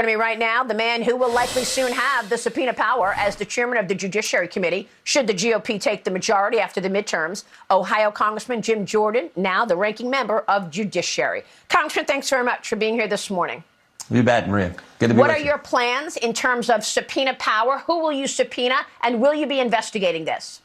Joining me right now, the man who will likely soon have the subpoena power as the chairman of the Judiciary Committee, should the GOP take the majority after the midterms, Ohio Congressman Jim Jordan, now the ranking member of Judiciary. Congressman, thanks very much for being here this morning. You bet, Maria. Good to be with you. What are your plans in terms of subpoena power? Who will you subpoena, and will you be investigating this?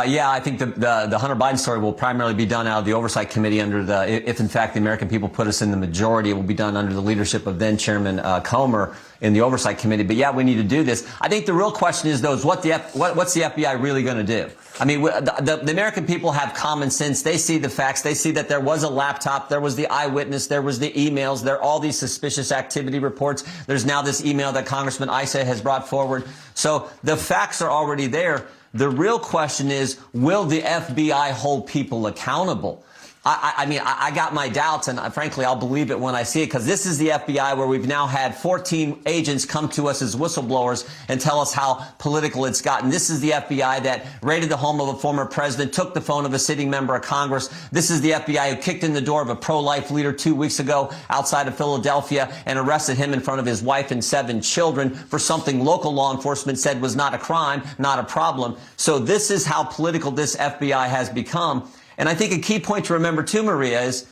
Yeah, I think the Hunter Biden story will primarily be done out of the Oversight Committee under if in fact the American people put us in the majority, it will be done under the leadership of then Chairman Comer in the Oversight Committee. But yeah, we need to do this. I think the real question is, though, is what's the FBI really going to do? I mean, the American people have common sense. They see the facts. They see that there was a laptop. There was the eyewitness. There was the emails. There are all these suspicious activity reports. There's now this email that Congressman Issa has brought forward. So the facts are already there. The real question is, will the FBI hold people accountable? I mean, I got my doubts, and frankly, I'll believe it when I see it, because this is the FBI where we've now had 14 agents come to us as whistleblowers and tell us how political it's gotten. This is the FBI that raided the home of a former president, took the phone of a sitting member of Congress. This is the FBI who kicked in the door of a pro-life leader 2 weeks ago outside of Philadelphia and arrested him in front of his wife and 7 children for something local law enforcement said was not a crime, not a problem. So this is how political this FBI has become. And I think a key point to remember, too, Maria, is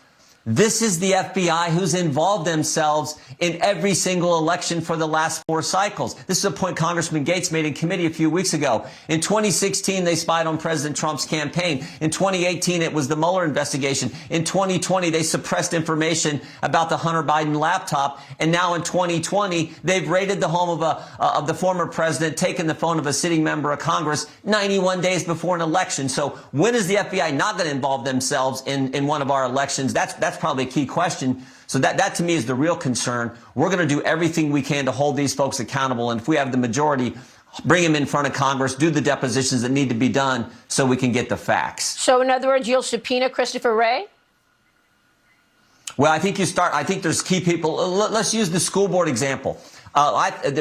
this is the FBI who's involved themselves in every single election for the last 4 cycles. This is a point Congressman Gates made in committee a few weeks ago. In 2016, they spied on President Trump's campaign. In 2018, it was the Mueller investigation. In 2020, they suppressed information about the Hunter Biden laptop. And now in 2020, they've raided the home of the former president, taken the phone of a sitting member of Congress 91 days before an election. So when is the FBI not going to involve themselves in one of our elections? That's probably a key question. So that to me is the real concern. We're going to do everything we can to hold these folks accountable. And if we have the majority, bring them in front of Congress, do the depositions that need to be done so we can get the facts. So in other words, you'll subpoena Christopher Wray? Well, I think there's key people. Let's use the school board example.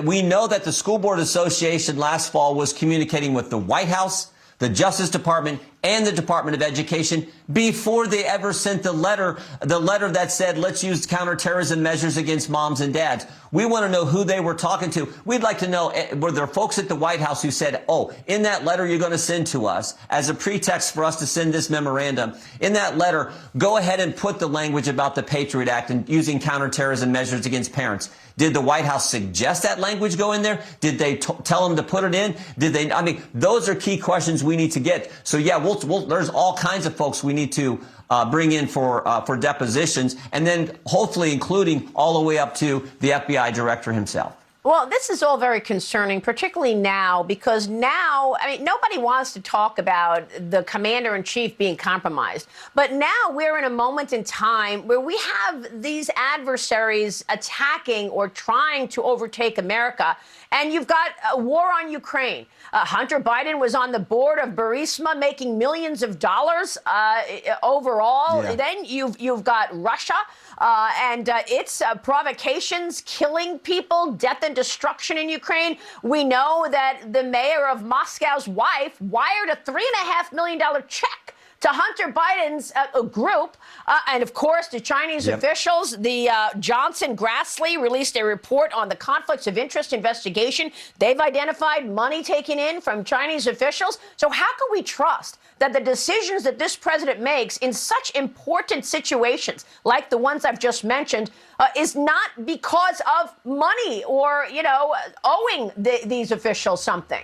We know that the School Board Association last fall was communicating with the White House, the Justice Department, and the Department of Education before they ever sent the letter that said, let's use counterterrorism measures against moms and dads. We want to know who they were talking to. We'd like to know, were there folks at the White House who said, oh, in that letter you're going to send to us as a pretext for us to send this memorandum, in that letter, go ahead and put the language about the Patriot Act and using counterterrorism measures against parents. Did the White House suggest that language go in there? Did they tell them to put it in? I mean, those are key questions we need to get. So yeah, there's all kinds of folks we need to bring in for depositions, and then hopefully including all the way up to the FBI director himself. Well, this is all very concerning, particularly now, because now, I mean, nobody wants to talk about the commander-in-chief being compromised. But now we're in a moment in time where we have these adversaries attacking or trying to overtake America. And you've got a war on Ukraine. Hunter Biden was on the board of Burisma, making millions of dollars overall. Yeah. Then you've got Russia and its provocations, killing people, death and destruction in Ukraine. We know that the mayor of Moscow's wife wired a $3.5 million check to Hunter Biden's group. And, of course, the Chinese officials, the Johnson Grassley released a report on the conflicts of interest investigation. They've identified money taken in from Chinese officials. So how can we trust that the decisions that this president makes in such important situations, like the ones I've just mentioned, is not because of money or, owing these officials something?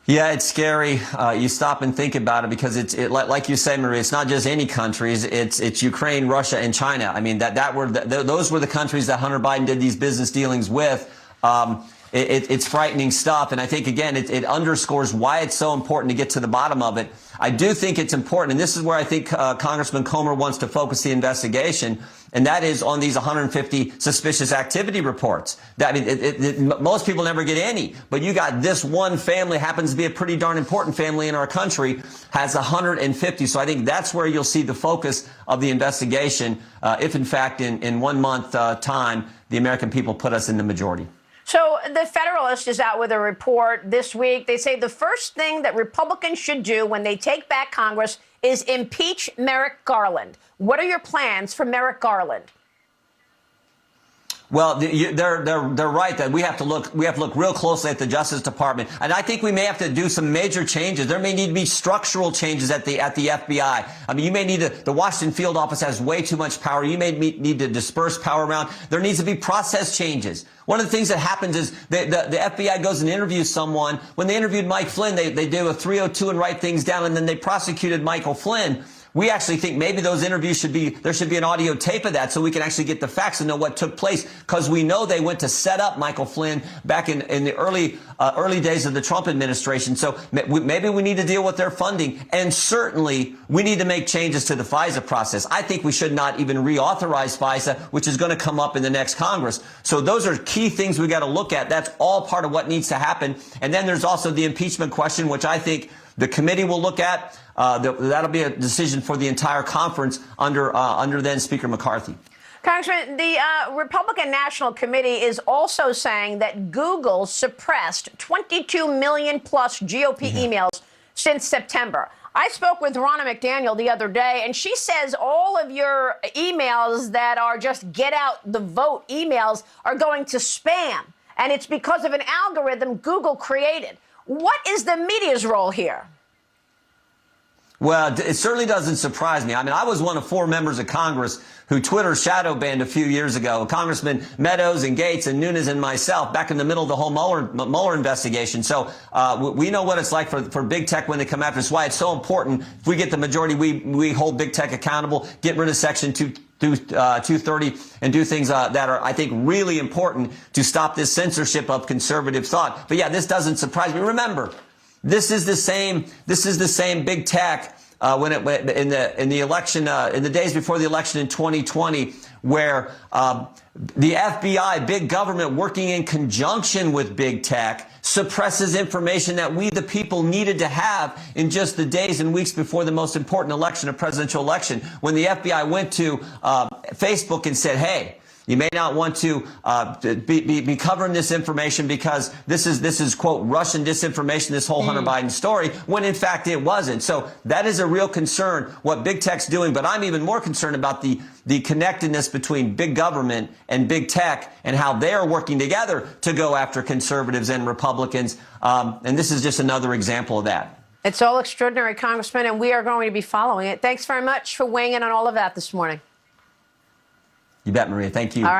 Yeah, it's scary. You stop and think about it, because like you say, Maria, it's not just any countries. It's Ukraine, Russia, and China. I mean, those were the countries that Hunter Biden did these business dealings with. It's frightening stuff. And I think, again, it underscores why it's so important to get to the bottom of it. I do think it's important, and this is where I think Congressman Comer wants to focus the investigation, and that is on these 150 suspicious activity reports. Most people never get any, but you got this one family, happens to be a pretty darn important family in our country, has 150. So I think that's where you'll see the focus of the investigation if, in fact, in 1 month time, the American people put us in the majority. So the Federalist is out with a report this week. They say the first thing that Republicans should do when they take back Congress is impeach Merrick Garland. What are your plans for Merrick Garland? Well, they're right that we have to look real closely at the Justice Department, and I think we may have to do some major changes. There may need to be structural changes at the FBI. I mean, you may need to. The Washington field office has way too much power. You may need to disperse power around. There needs to be process changes. One of the things that happens is the FBI goes and interviews someone. When they interviewed Mike Flynn, they do a 302 and write things down, and then they prosecuted Michael Flynn. We actually think maybe those interviews there should be an audio tape of that so we can actually get the facts and know what took place, because we know they went to set up Michael Flynn back in the early days of the Trump administration. So maybe we need to deal with their funding, and certainly we need to make changes to the FISA process. I think we should not even reauthorize FISA, which is going to come up in the next Congress. So those are key things we got to look at. That's all part of what needs to happen. And then there's also the impeachment question, which I think the committee will look at. That'll be a decision for the entire conference under then Speaker McCarthy. Congressman, the Republican National Committee is also saying that Google suppressed 22 million plus GOP emails since September. I spoke with Ronna McDaniel the other day, and she says all of your emails that are just get out the vote emails are going to spam, and it's because of an algorithm Google created. What is the media's role here? Well, it certainly doesn't surprise me. I mean, I was one of 4 members of Congress who Twitter shadow banned a few years ago. Congressman Meadows and Gates and Nunes and myself back in the middle of the whole Mueller investigation. So we know what it's like for big tech when they come after us. Why it's so important. If we get the majority, we hold big tech accountable, get rid of Section 230 and do things that are, I think, really important to stop this censorship of conservative thought. But yeah, this doesn't surprise me. Remember, this is the same big tech when in the election in the days before the election in 2020, where the FBI, big government, working in conjunction with big tech, suppresses information that we, the people, needed to have in just the days and weeks before the most important election, a presidential election, when the FBI went to Facebook and said, hey, you may not want to be covering this information because this is, quote, Russian disinformation, this whole Hunter Biden story, when in fact it wasn't. So that is a real concern, what big tech's doing. But I'm even more concerned about the connectedness between big government and big tech and how they are working together to go after conservatives and Republicans. And this is just another example of that. It's all extraordinary, Congressman, and we are going to be following it. Thanks very much for weighing in on all of that this morning. You bet, Maria. Thank you. All right.